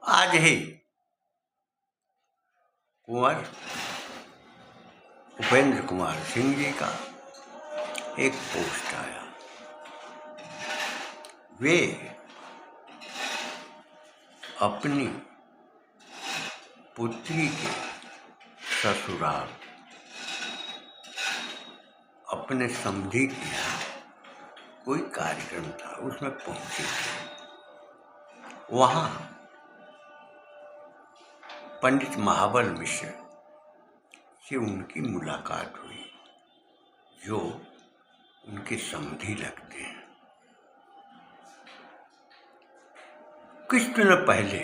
आज ही कुंवर उपेंद्र कुमार सिंह जी का एक पोस्ट आया। वे अपनी पुत्री के ससुराल अपने समधी के यहाँ कोई कार्यक्रम था, उसमें पहुंचे थे। वहाँ पंडित महाबल मिश्र से उनकी मुलाकात हुई, जो उनके समधी लगते हैं। कुछ दिन पहले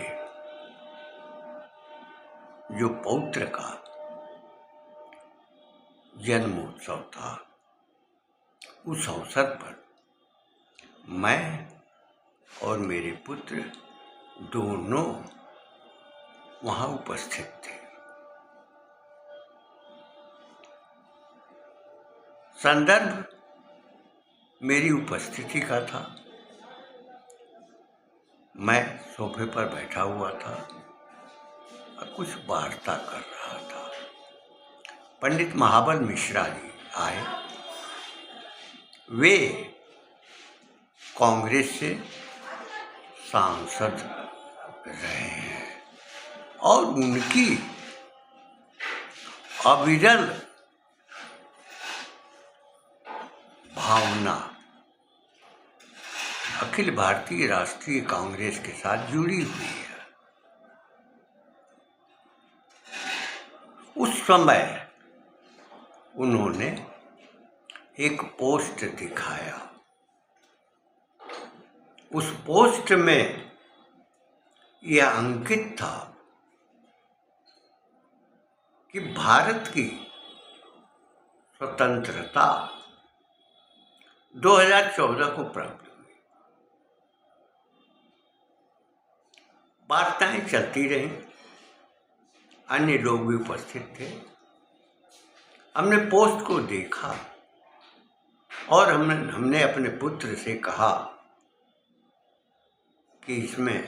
जो पौत्र का जन्मोत्सव था, उस अवसर पर मैं और मेरे पुत्र दोनों वहाँ उपस्थित थे। संदर्भ मेरी उपस्थिति का था। मैं सोफे पर बैठा हुआ था और कुछ वार्ता कर रहा था। पंडित महाबल मिश्रा जी आए। वे कांग्रेस से सांसद रहे हैं और उनकी अविरल भावना अखिल भारतीय राष्ट्रीय कांग्रेस के साथ जुड़ी हुई है। उस समय उन्होंने एक पोस्ट दिखाया। उस पोस्ट में यह अंकित था कि भारत की स्वतंत्रता 2014 को प्राप्त हुई। वार्ताएं चलती रहीं, अन्य लोग भी उपस्थित थे। हमने पोस्ट को देखा और हमने अपने पुत्र से कहा कि इसमें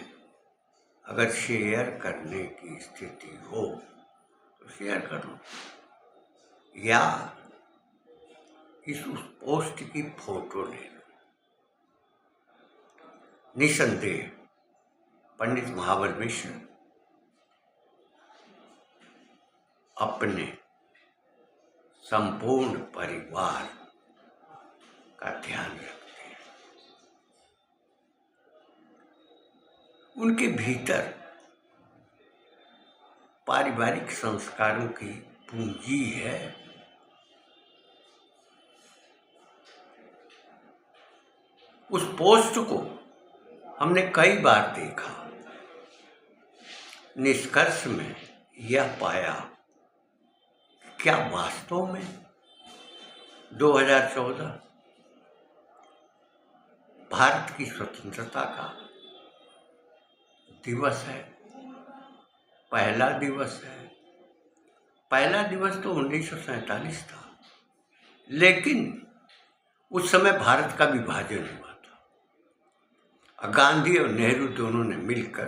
अगर शेयर करने की स्थिति हो तो शेयर करो, या उस पोस्ट की फोटो ले लो। निसंदेह पंडित महाबल मिश्र अपने संपूर्ण परिवार का ध्यान रखते हैं। उनके भीतर पारिवारिक संस्कारों की पूंजी है। उस पोस्ट को हमने कई बार देखा। निष्कर्ष में यह पाया कि क्या वास्तव में 2014 भारत की स्वतंत्रता का दिवस है, पहला दिवस है। पहला दिवस तो 1947 था, लेकिन उस समय भारत का विभाजन हुआ था। गांधी और नेहरू दोनों ने मिलकर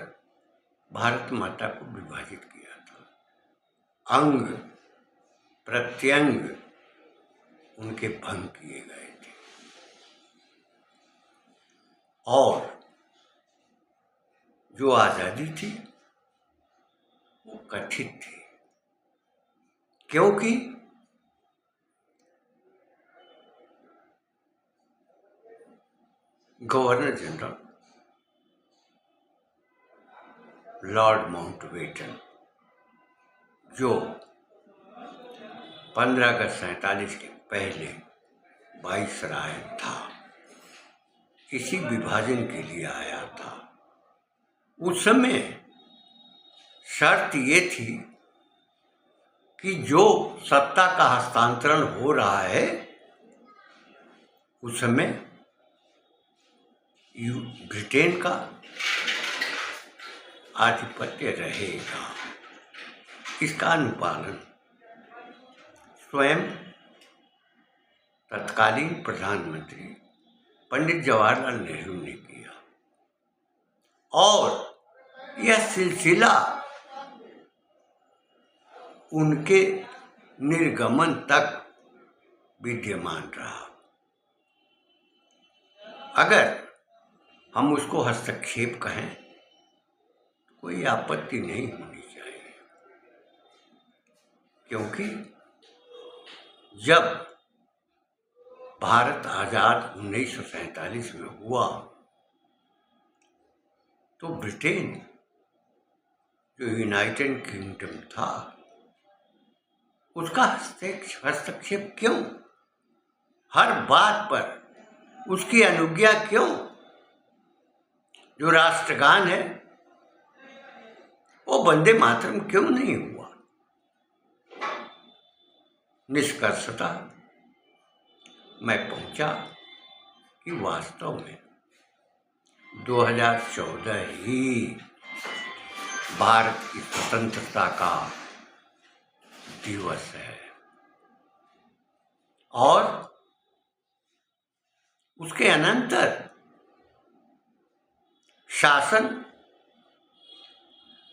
भारत माता को विभाजित किया था। अंग प्रत्यंग उनके भंग किए गए थे और जो आजादी थी वो कथित थी, क्योंकि गवर्नर जनरल लॉर्ड माउंटबेटन, जो 15 अगस्त 47 के पहले वाइसराय था, इसी विभाजन के लिए आया था। उस समय शर्त ये थी कि जो सत्ता का हस्तांतरण हो रहा है उस समय ब्रिटेन का आधिपत्य रहेगा। इसका अनुपालन स्वयं तत्कालीन प्रधानमंत्री पंडित जवाहरलाल नेहरू ने किया और यह सिलसिला उनके निर्गमन तक विद्यमान रहा। अगर हम उसको हस्तक्षेप कहें, कोई आपत्ति नहीं होनी चाहिए, क्योंकि जब भारत आज़ाद 1947 में हुआ तो ब्रिटेन, जो यूनाइटेड किंगडम था, उसका हस्तक्षेप क्यों? हर बात पर उसकी अनुज्ञा क्यों? जो राष्ट्रगान है वो वंदे मातरम क्यों नहीं हुआ? निष्कर्षतः मैं पहुंचा कि वास्तव में 2014 ही भारत की स्वतंत्रता का दिवस है और उसके अनंतर शासन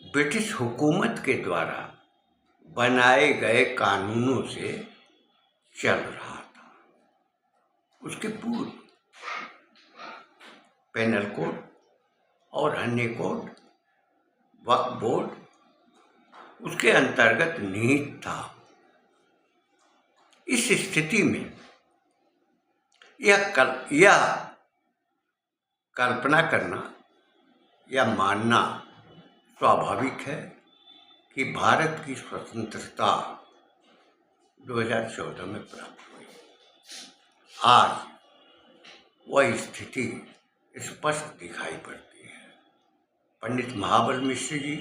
ब्रिटिश हुकूमत के द्वारा बनाए गए कानूनों से चल रहा था। उसके पूर्व पेनल कोड और अन्य कोड, वक्फ बोर्ड उसके अंतर्गत निहित था। इस स्थिति में यह कल्पना करना या मानना स्वाभाविक है कि भारत की स्वतंत्रता 2014 में प्राप्त हुई। आज वह स्थिति स्पष्ट दिखाई पड़ती है। पंडित महाबल मिश्र जी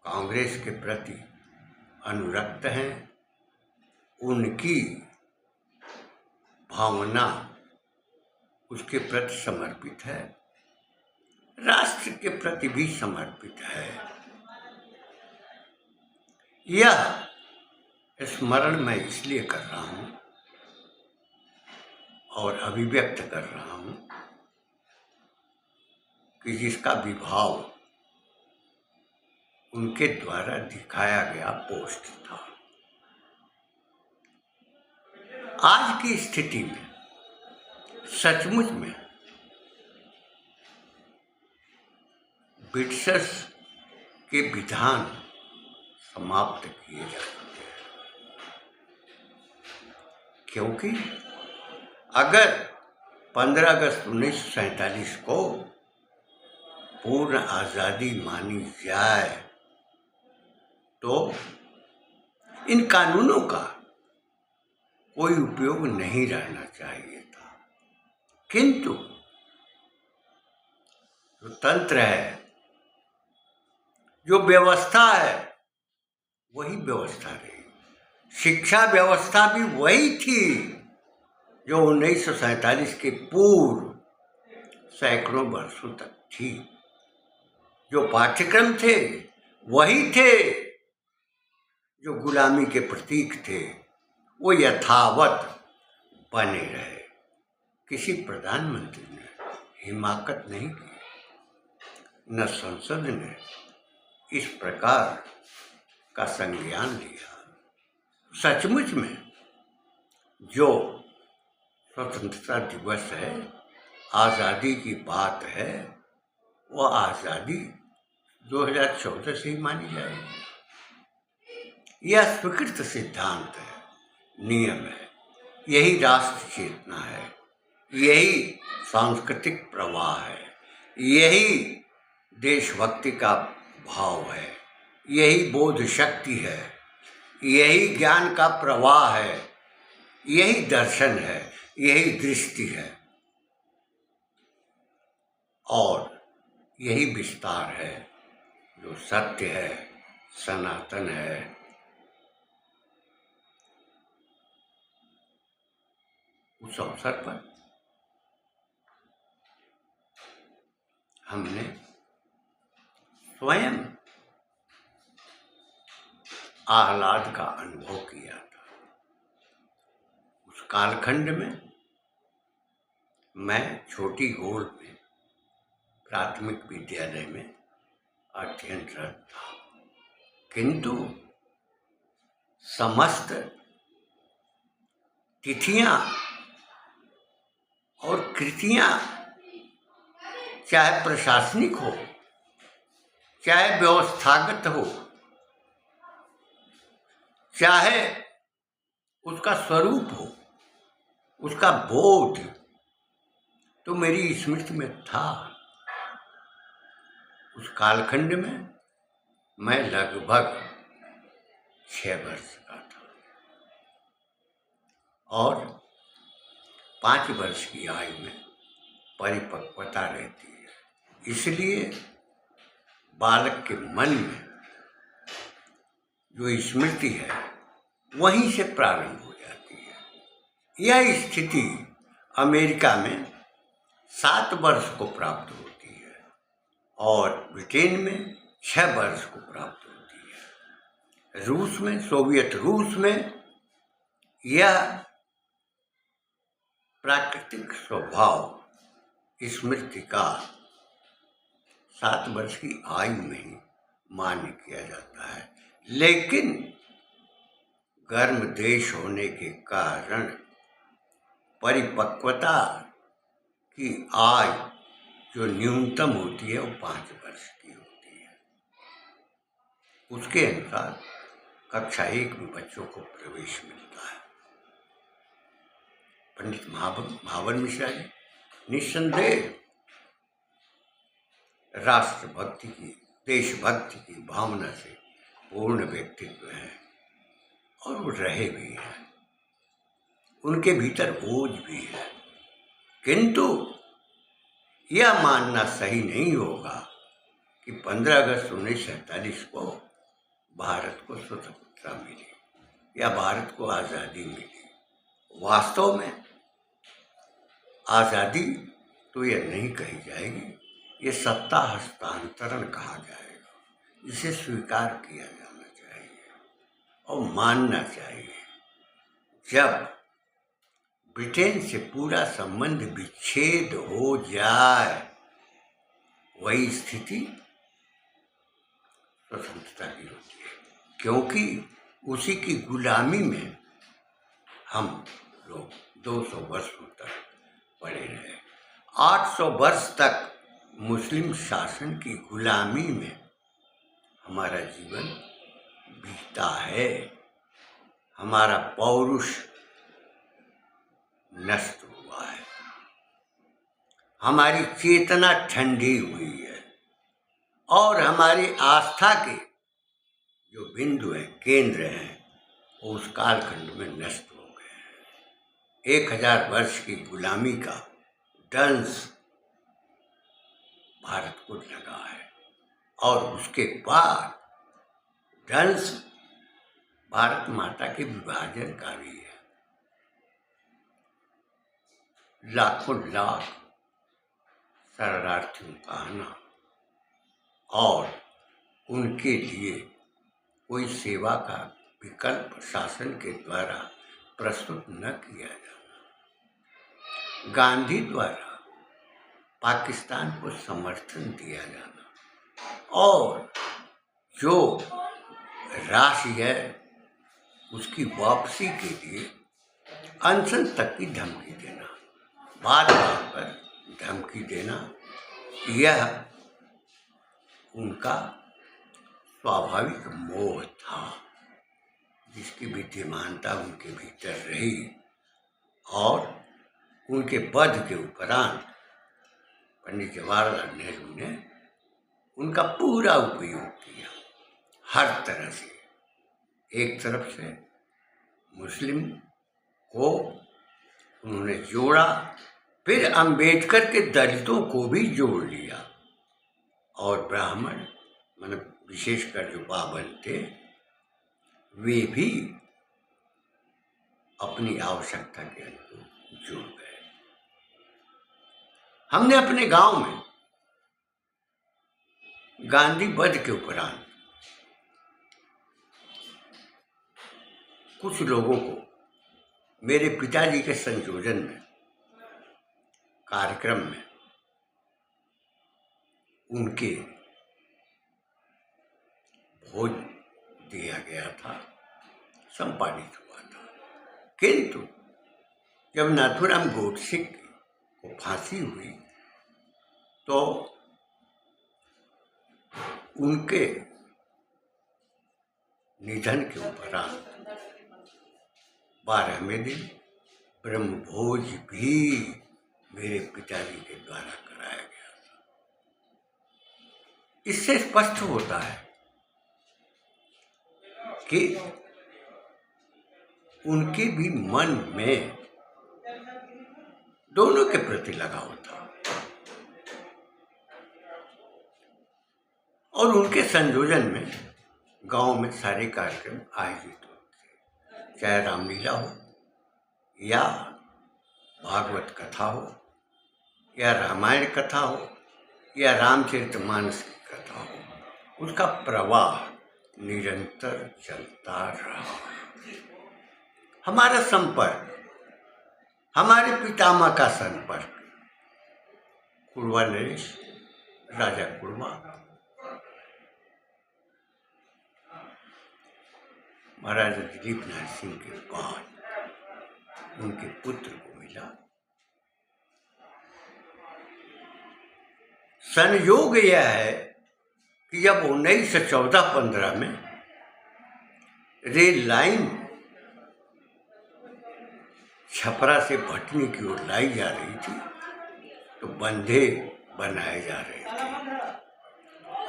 कांग्रेस के प्रति अनुरक्त हैं। उनकी भावना उसके प्रति समर्पित है, राष्ट्र के प्रति भी समर्पित है। यह स्मरण मैं इसलिए कर रहा हूं और अभिव्यक्त कर रहा हूं कि जिसका विभाव उनके द्वारा दिखाया गया पोस्ट था। आज की स्थिति में सचमुच में ब्रिटिशर्स के विधान समाप्त किए जा सकते हैं, क्योंकि अगर 15 अगस्त 1947 को पूर्ण आज़ादी मानी जाए तो इन कानूनों का कोई उपयोग नहीं रहना चाहिए था। किंतु जो तंत्र है, जो व्यवस्था है, वही व्यवस्था रही। शिक्षा व्यवस्था भी वही थी जो 1947 के पूर्व सैकड़ों वर्षों तक थी। जो पाठ्यक्रम थे वही थे, जो गुलामी के प्रतीक थे वो यथावत बने रहे। किसी प्रधानमंत्री ने हिमाकत नहीं की, न संसद ने इस प्रकार का संज्ञान लिया। सचमुच में जो स्वतंत्रता दिवस है, आज़ादी की बात है, वह आज़ादी 2014 से ही मानी जाएगी। यह स्वीकृत सिद्धांत है, नियम है, यही राष्ट्र चेतना है, यही सांस्कृतिक प्रवाह है, यही देशभक्ति का भाव है, यही बोध शक्ति है, यही ज्ञान का प्रवाह है, यही दर्शन है, यही दृष्टि है और यही विस्तार है जो सत्य है, सनातन है। उस अवसर पर हमने स्वयं आह्लाद का अनुभव किया था। उस कालखंड में मैं छोटी गोड़ में प्राथमिक विद्यालय में अध्ययनरत था, किंतु समस्त तिथियां और कृतियां, चाहे प्रशासनिक हो, चाहे व्यवस्थागत हो, चाहे उसका स्वरूप हो, उसका बोध तो मेरी स्मृति में था। उस कालखंड में मैं लगभग 6 वर्ष का था और 5 वर्ष की आयु में परिपक्वता रहती है। इसलिए बालक के मन में जो स्मृति है वहीं से प्रारंभ हो जाती है। यह स्थिति अमेरिका में 7 वर्ष को प्राप्त होती है और ब्रिटेन में 6 वर्ष को प्राप्त होती है। रूस में, सोवियत रूस में यह प्राकृतिक स्वभाव स्मृति का 7 वर्ष की आयु में ही मान्य किया जाता है, लेकिन गर्म देश होने के कारण परिपक्वता की आयु जो न्यूनतम होती है वो 5 वर्ष की होती है। उसके अनुसार कक्षा 1 में बच्चों को प्रवेश मिलता है। पंडित महावर मिश्रा जी निस्संदेह राष्ट्रभक्ति की, देशभक्ति की भावना से पूर्ण व्यक्तित्व है और वो रहे भी हैं। उनके भीतर ओज भी है, किंतु यह मानना सही नहीं होगा कि 15 अगस्त 1947 को भारत को स्वतंत्रता मिली या भारत को आज़ादी मिली। वास्तव में आज़ादी तो यह नहीं कही जाएगी, ये सत्ता हस्तांतरण कहा जाएगा। इसे स्वीकार किया जाना चाहिए और मानना चाहिए। जब ब्रिटेन से पूरा संबंध विच्छेद हो जाए, वही स्थिति स्वतंत्रता की होती है, क्योंकि उसी की गुलामी में हम लोग 200 वर्षों तक पड़े रहे। 800 वर्ष तक मुस्लिम शासन की गुलामी में हमारा जीवन बीता है। हमारा पौरुष नष्ट हुआ है, हमारी चेतना ठंडी हुई है और हमारी आस्था के जो बिंदु हैं, केंद्र हैं, वो उस कालखंड में नष्ट हो गए हैं। 1000 वर्ष की गुलामी का दंश भारत को लगा है और उसके बाद दंश भारत माता के विभाजन का भी है। लाखों लाख शरणार्थियों का आना और उनके लिए कोई सेवा का विकल्प शासन के द्वारा प्रस्तुत न किया जाना, गांधी द्वारा पाकिस्तान को समर्थन दिया जाना और जो राशि है उसकी वापसी के लिए अनशन तक की धमकी देना, बात बात पर धमकी देना, यह उनका स्वाभाविक मोह था जिसकी विद्यमानता उनके भीतर रही और उनके वध के उपरांत पंडित जवाहरलाल नेहरू ने उनका पूरा उपयोग किया हर तरह से। एक तरफ से मुस्लिम को उन्होंने जोड़ा, फिर अंबेडकर के दलितों को भी जोड़ लिया और ब्राह्मण मतलब विशेषकर जो बावन थे वे भी अपनी आवश्यकता के अनुरूप जुड़ गए। हमने अपने गांव में गांधी वध के उपरांत कुछ लोगों को मेरे पिताजी के संयोजन में कार्यक्रम में उनके भोज दिया गया था, संपादित हुआ था। किंतु जब नाथूराम गोडसे को फांसी हुई तो उनके निधन के उपरांत 12वें दिन ब्रह्मभोज भी मेरे पिताजी के द्वारा कराया गया था। इससे स्पष्ट होता है कि उनके भी मन में दोनों के प्रति लगाव था और उनके संयोजन में गांव में सारे कार्यक्रम आयोजित होते, चाहे रामलीला हो या भागवत कथा हो या रामायण कथा हो या रामचरितमानस की कथा हो, उसका प्रवाह निरंतर चलता रहा। हमारा संपर्क, हमारे पितामह का संपर्क कुड़वा नरेश, राजा कुड़वा, महाराजा दिलीप नारायण सिंह के बाद उनके पुत्र को मिला। संयोग यह है कि जब 1914-15 में रेल लाइन छपरा से भटनी की ओर लाई जा रही थी तो बंधे बनाए जा रहे थे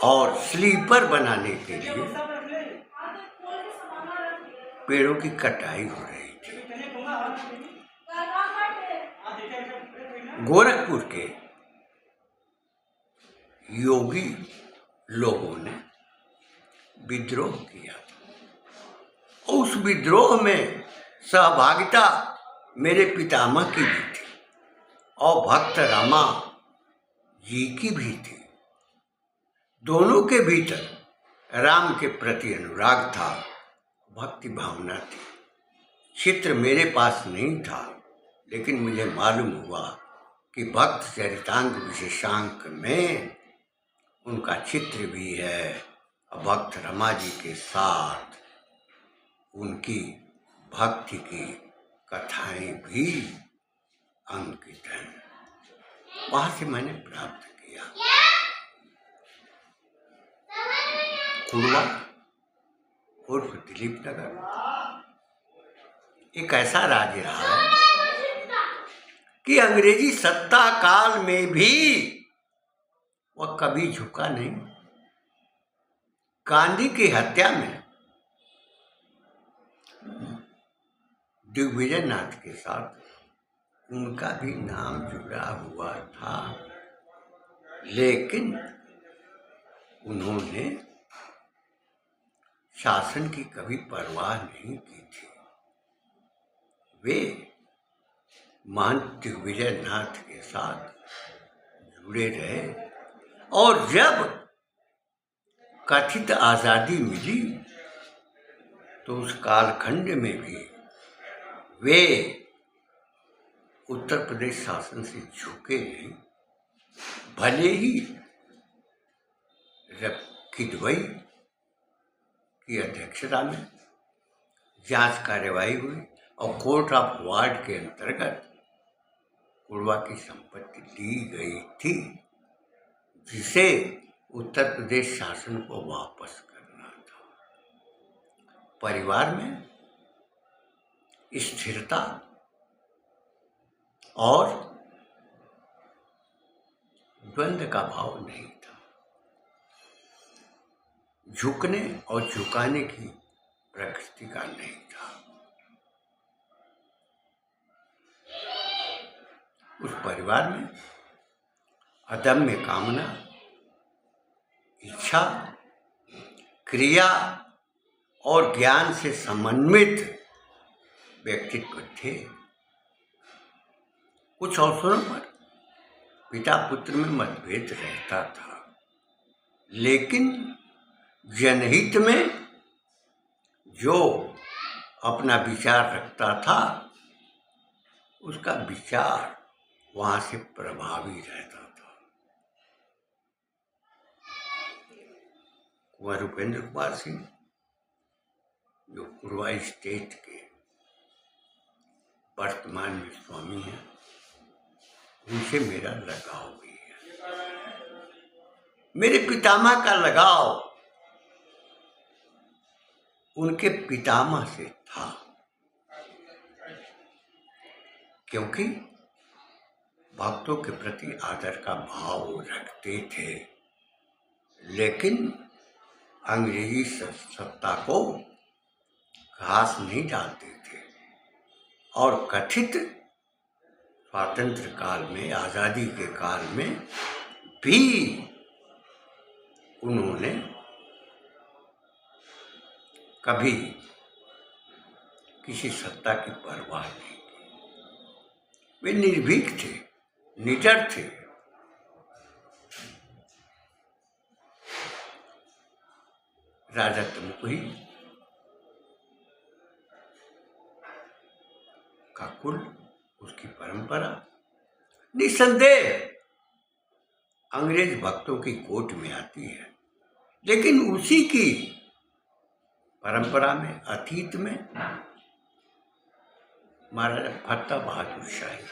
और स्लीपर बनाने के लिए पेड़ों की कटाई हो रही थी। गोरखपुर के योगी लोगों ने विद्रोह किया और उस विद्रोह में सहभागिता मेरे पितामह की भी थी और भक्त रामा जी की भी थी। दोनों के भीतर राम के प्रति अनुराग था, भक्ति भावना थी। चित्र मेरे पास नहीं था, लेकिन मुझे मालूम हुआ कि भक्त चरितांग विशेषांक में उनका चित्र भी है और भक्त रमा जी के साथ उनकी भक्ति की कथाएं भी अंकित हैं। वहां से मैंने प्राप्त किया। कुड़वा उर्फ दिलीप नगर एक ऐसा राज्य रहा है कि अंग्रेजी सत्ता काल में भी वह कभी झुका नहीं। गांधी की हत्या में दिग्विजय नाथ के साथ उनका भी नाम जुड़ा हुआ था, लेकिन उन्होंने शासन की कभी परवाह नहीं की थी। वे महंत दिग्विजय नाथ के साथ जुड़े रहे और जब कथित आजादी मिली तो उस कालखंड में भी वे उत्तर प्रदेश शासन से झुके नहीं। भले ही किदवई की अध्यक्षता में जांच कार्यवाही हुई और कोर्ट ऑफ वार्ड के अंतर्गत कुड़वा की संपत्ति ली गई थी, जिसे उत्तर प्रदेश शासन को वापस करना था। परिवार में स्थिरता और द्वंद्व का भाव नहीं था। झुकने और झुकाने की प्रकृति का नहीं था। उस परिवार में अदम्य कामना, इच्छा, क्रिया और ज्ञान से समन्वित व्यक्तित्व थे। कुछ अवसरों पर पिता पुत्र में मतभेद रहता था, लेकिन जनहित में जो अपना विचार रखता था उसका विचार वहां से प्रभावी रहता था। कुंवर उपेंद्र कुमार सिंह, जो कुरवा स्टेट के वर्तमान में स्वामी हैं, उनसे मेरा लगाव भी है। मेरे पितामह का लगाव उनके पितामह से था, क्योंकि भक्तों के प्रति आदर का भाव रखते थे, लेकिन अंग्रेजी सत्ता को घास नहीं डालते थे। और कथित स्वातंत्र काल में, आज़ादी के काल में भी उन्होंने कभी किसी सत्ता की परवाह नहीं की। वे निर्भीक थे, निडर थे। राजा तमुकुही का कुल, उसकी परंपरा निसंदेह अंग्रेज भक्तों की कोट में आती है, लेकिन उसी की परंपरा में, अतीत में महाराजा फत्ता बहादुर शाही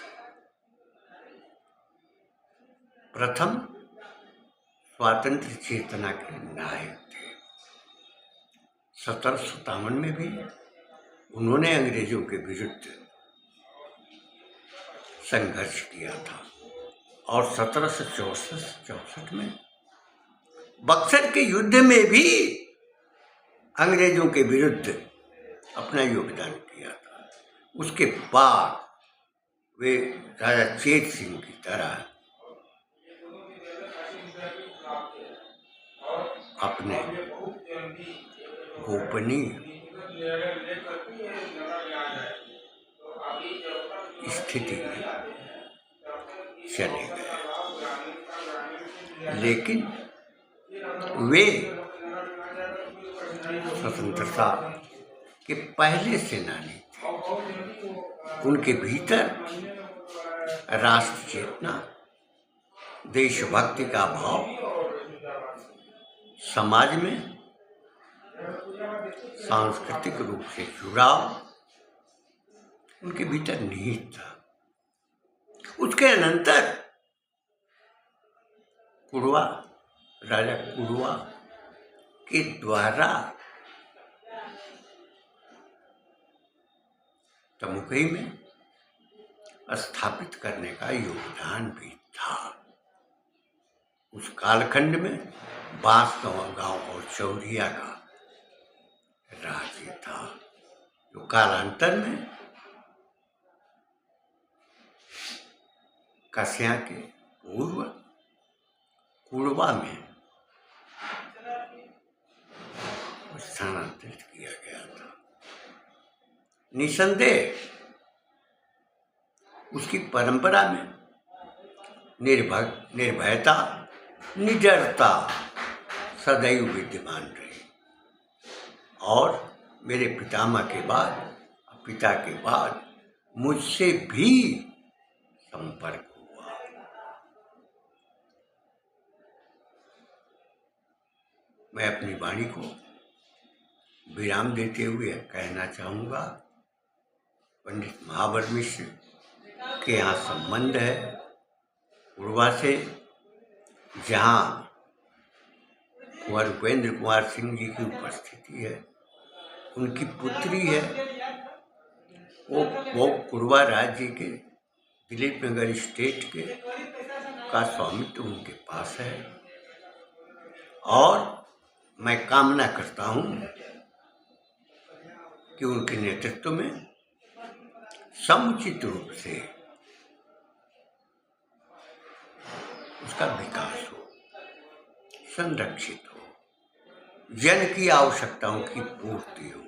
प्रथम स्वातंत्र चेतना के नायक थे। 1757 में भी उन्होंने अंग्रेजों के विरुद्ध संघर्ष किया था, और 1764 में बक्सर के युद्ध में भी अंग्रेजों के विरुद्ध अपना योगदान किया था। उसके बाद वे राजा चेत सिंह की तरह अपने गोपनीय स्थिति में चले गए, लेकिन वे स्वतंत्रता के पहले सेनानी थे। उनके भीतर राष्ट्र चेतना, देशभक्ति का भाव, समाज में सांस्कृतिक रूप से जुड़ाव उनके भीतर निहित था। उसके अनंतर कुरवा, राजा कुरवा के द्वारा तमुकुही में स्थापित करने का योगदान भी था। उस कालखंड में बांसगांव गांव और चौरिया का राज्य था, जो कालांतर में कस्या के पूर्व कुरवा में स्थानांतरित किया गया था। निसंदेह उसकी परंपरा में निर्भयता, निडरता सदैव विद्यमान रही, और मेरे पितामह के बाद, पिता के बाद मुझसे भी संपर्क हुआ। मैं अपनी वाणी को विराम देते हुए कहना चाहूँगा, पंडित महावर मिश्र के यहाँ संबंध है कुरवा से, जहाँ कुंवर उपेंद्र कुमार सिंह जी की उपस्थिति है। उनकी पुत्री है, वो कुरवा राज्य के दिलीप नगर स्टेट के का स्वामित्व उनके पास है, और मैं कामना करता हूँ कि उनके नेतृत्व में समुचित रूप से उसका विकास हो, संरक्षित हो, जन की आवश्यकताओं की पूर्ति हो।